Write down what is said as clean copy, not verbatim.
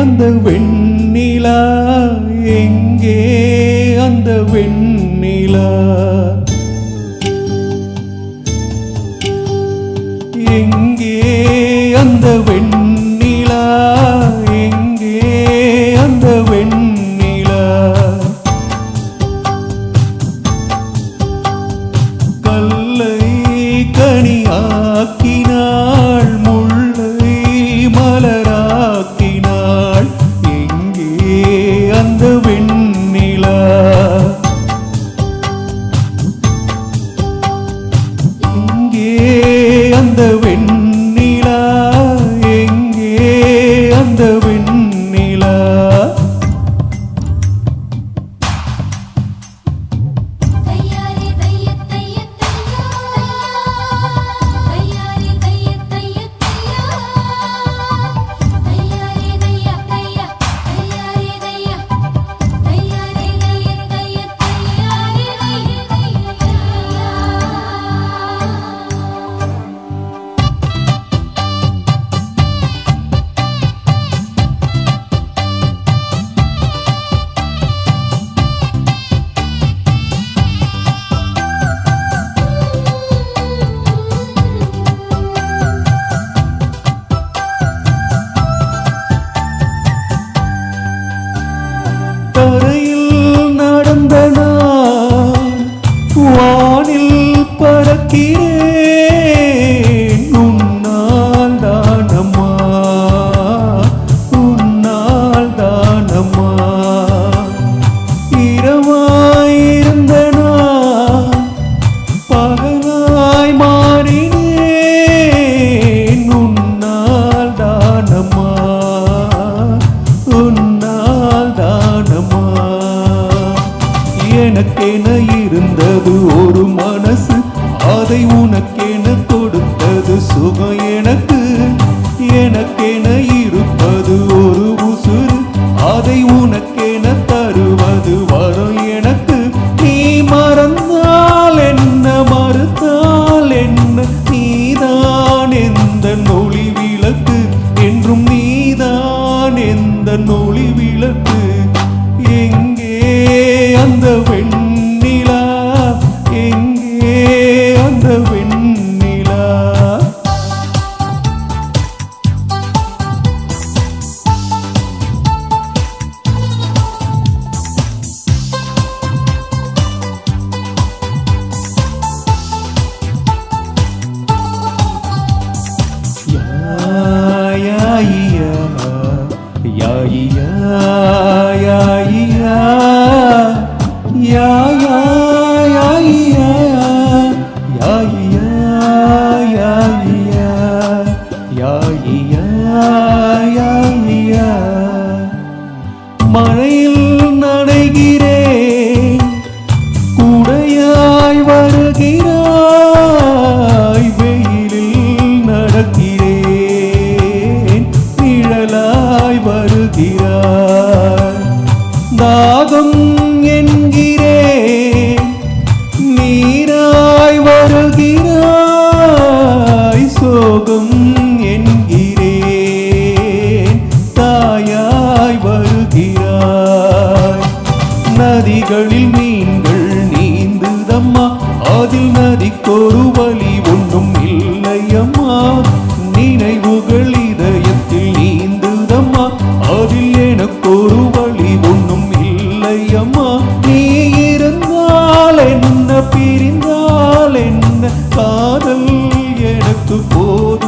அந்த வெண்ணிலா எங்கே அந்த வெண்ணிலா எங்கே அந்த வெண்ணிலா எங்கே அந்த வெண்ணிலா கல்லை கனியாக்கினாள் முல்லை மலராக்கினாள் எங்கே அந்த வெண்ணிலா எங்கே அந்த வெண்ணிலா எங்கே அந்த வெண்ணிலா தரையில் நடந்த நான் வானில் பறக்கிறேன் உன்னால் தானம்மா உன்னால் தானம்மா இரவாயிருந்த நான் பகலாய் மாறினேன் உன்னால் தானம்மா உன்னால் தானம்மா எனக்கென இருந்தது ஒரு மனசு அதை உனக்கென கொடுத்தது சுகம் எனக்கு எனக்கென இருப்பது ஒரு உசுறு அதை உனக்கென தருவது வரும் எனக்கு நீ மறந்தால் என்ன மறுத்தால் என்ன நீதான் எந்த ஒளி விளக்கு என்றும் நீதான் எந்த ஒளி விளக்கு எங்கே அந்த வெண்ணிலா எங்கே அந்த வெண்ணிலா மழையில் நனைகிறேன் குடையாய் வருகிறாய் வெயிலில் நடக்கிறேன் நிழலாய் வருகிறாய் தாகம் என்கிறேன் நீராய் வருகிறாய் சோகம் என்கிறேன் தாயாய் வருகிறாய் நதிகளில் மீன்கள் நீந்துதம்மா அதில் நதிக்கொரு வழி ஒன்றும் இல்லையம்மா நினைவுகள் இதயத்தில் நீந்துதம்மா அதில் எனக்கொரு வழி ஒன்றும் இல்லையம்மா நீ இருந்தால் என்ன பிரிந்தால் என்ன காதல் எனக்கு போதும்